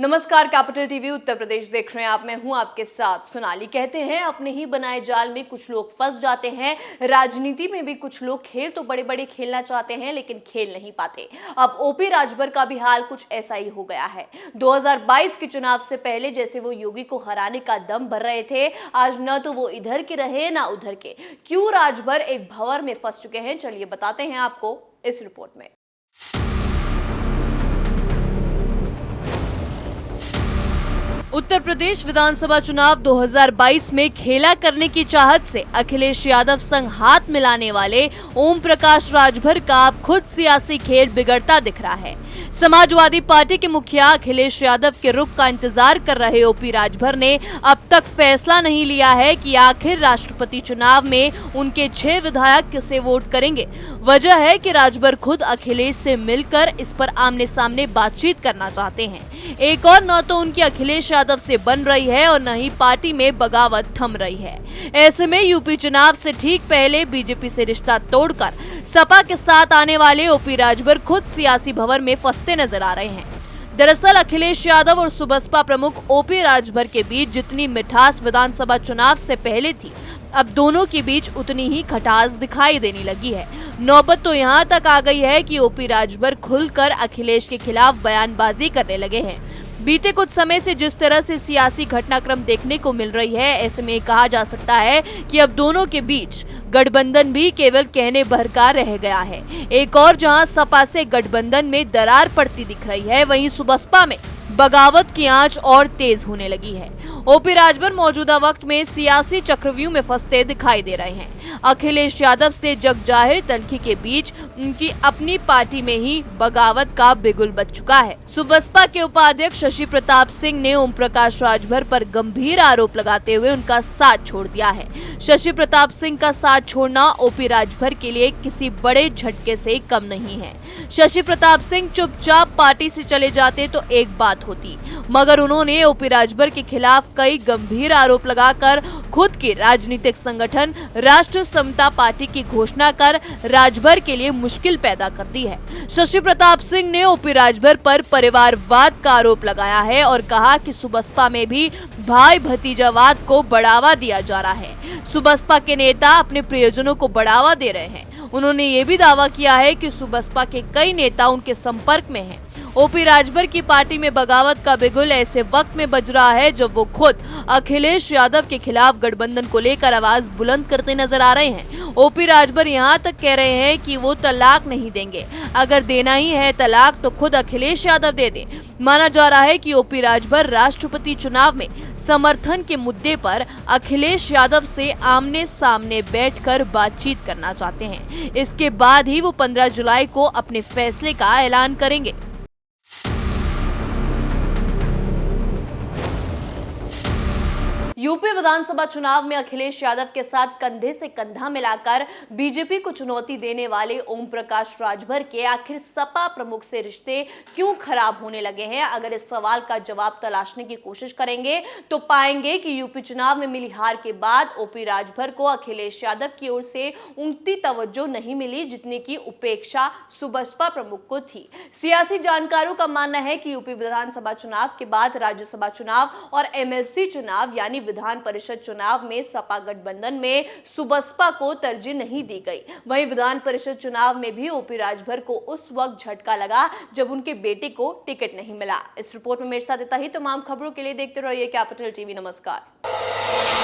नमस्कार, capital TV Uttar Pradesh देख रहे हैं आप। मैं हूं आपके साथ सोनाली। कहते हैं अपने ही बनाए जाल में कुछ लोग फंस जाते हैं। राजनीति में भी कुछ लोग खेल तो बड़े बड़े खेलना चाहते हैं लेकिन खेल नहीं पाते। अब ओपी राजभर का भी हाल कुछ ऐसा ही हो गया है। 2022 के चुनाव से पहले जैसे वो योगी को हराने का दम भर रहे थे, आज न तो वो इधर के रहे ना उधर के। क्यों राजभर एक भंवर में फंस चुके हैं, चलिए बताते हैं आपको इस रिपोर्ट में। उत्तर प्रदेश विधानसभा चुनाव 2022 में खेला करने की चाहत से अखिलेश यादव संग हाथ मिलाने वाले ओम प्रकाश राजभर का अब खुद सियासी खेल बिगड़ता दिख रहा है। समाजवादी पार्टी के मुखिया अखिलेश यादव के रुख का इंतजार कर रहे ओपी राजभर ने अब तक फैसला नहीं लिया है कि आखिर राष्ट्रपति चुनाव में उनके 6 विधायक किसे वोट करेंगे। वजह है कि राजभर खुद अखिलेश से मिलकर इस पर आमने सामने बातचीत करना चाहते हैं। एक और न तो उनकी अखिलेश यादव से बन रही है और न ही पार्टी में बगावत थम रही है। ऐसे में यूपी चुनाव से ठीक पहले बीजेपी से रिश्ता तोड़कर सपा के साथ आने वाले ओपी राजभर खुद सियासी भंवर में फंसते नजर आ रहे हैं। दरअसल अखिलेश यादव और सुबसपा प्रमुख ओपी राजभर के बीच जितनी मिठास विधानसभा चुनाव से पहले थी, अब दोनों के बीच उतनी ही खटास दिखाई देने लगी है। नौबत तो यहाँ तक आ गई है कि ओपी राजभर खुलकर अखिलेश के खिलाफ बयानबाजी करने लगे हैं। बीते कुछ समय से जिस तरह से सियासी घटनाक्रम देखने को मिल रही है, ऐसे में कहा जा सकता है कि अब दोनों के बीच गठबंधन भी केवल कहने भर का रह गया है। एक और जहां सपा से गठबंधन में दरार पड़ती दिख रही है, वहीं सुबसपा में बगावत की आंच और तेज होने लगी है। ओपी राजभर मौजूदा वक्त में सियासी चक्रव्यूह में फंसते दिखाई दे रहे हैं। अखिलेश यादव से जगजाहिर तल्खी के बीच उनकी अपनी पार्टी में ही बगावत का बिगुल बज चुका है। सुबसपा के उपाध्यक्ष शशि प्रताप सिंह ने ओम प्रकाश राजभर पर गंभीर आरोप लगाते हुए उनका साथ छोड़ दिया है। शशि प्रताप सिंह का साथ छोड़ना ओपी राजभर के लिए किसी बड़े झटके से कम नहीं है। शशि प्रताप सिंह चुपचाप पार्टी से चले जाते तो एक बात होती, मगर उन्होंने ओपी राजभर के खिलाफ कई गंभीर आरोप लगाकर खुद के राजनीतिक संगठन राष्ट्र समता पार्टी की घोषणा कर राजभर के लिए मुश्किल पैदा कर दी है। शशि प्रताप सिंह ने ओपी राजभर पर परिवारवाद का आरोप लगाया है और कहा कि सुबसपा में भी भाई भतीजावाद को बढ़ावा दिया जा रहा है। सुबसपा के नेता अपने प्रियजनों को बढ़ावा दे रहे हैं। उन्होंने ये भी दावा किया है कि सुबसपा के कई नेता उनके संपर्क में हैं। ओपी राजभर की पार्टी में बगावत का बिगुल ऐसे वक्त में बज रहा है जब वो खुद अखिलेश यादव के खिलाफ गठबंधन को लेकर आवाज बुलंद करते नजर आ रहे हैं। ओपी राजभर यहाँ तक कह रहे हैं कि वो तलाक नहीं देंगे, अगर देना ही है तलाक तो खुद अखिलेश यादव दे दें। माना जा रहा है कि ओपी राजभर राष्ट्रपति चुनाव में समर्थन के मुद्दे पर अखिलेश यादव से आमने सामने बैठकर बातचीत करना चाहते हैं। इसके बाद ही वो 15 जुलाई को अपने फैसले का ऐलान करेंगे। यूपी विधानसभा चुनाव में अखिलेश यादव के साथ कंधे से कंधा मिलाकर बीजेपी को चुनौती देने वाले ओम प्रकाश राजभर के आखिर सपा प्रमुख से रिश्ते क्यों खराब होने लगे हैं? अगर इस सवाल का जवाब तलाशने की कोशिश करेंगे तो पाएंगे कि यूपी चुनाव में मिली हार के बाद ओपी राजभर को अखिलेश यादव की ओर से उतनी तवज्जो नहीं मिली जितनी की उपेक्षा सुबसपा प्रमुख को थी। सियासी जानकारों का मानना है कि यूपी विधानसभा चुनाव के बाद राज्यसभा चुनाव और एमएलसी चुनाव यानी विधान परिषद चुनाव में सपा गठबंधन में सुबसपा को तरजीह नहीं दी गई। वहीं विधान परिषद चुनाव में भी ओपी राजभर को उस वक्त झटका लगा जब उनके बेटे को टिकट नहीं मिला। इस रिपोर्ट में मेरे साथ इतना ही। तमाम खबरों के लिए देखते रहिए कैपिटल टीवी। नमस्कार।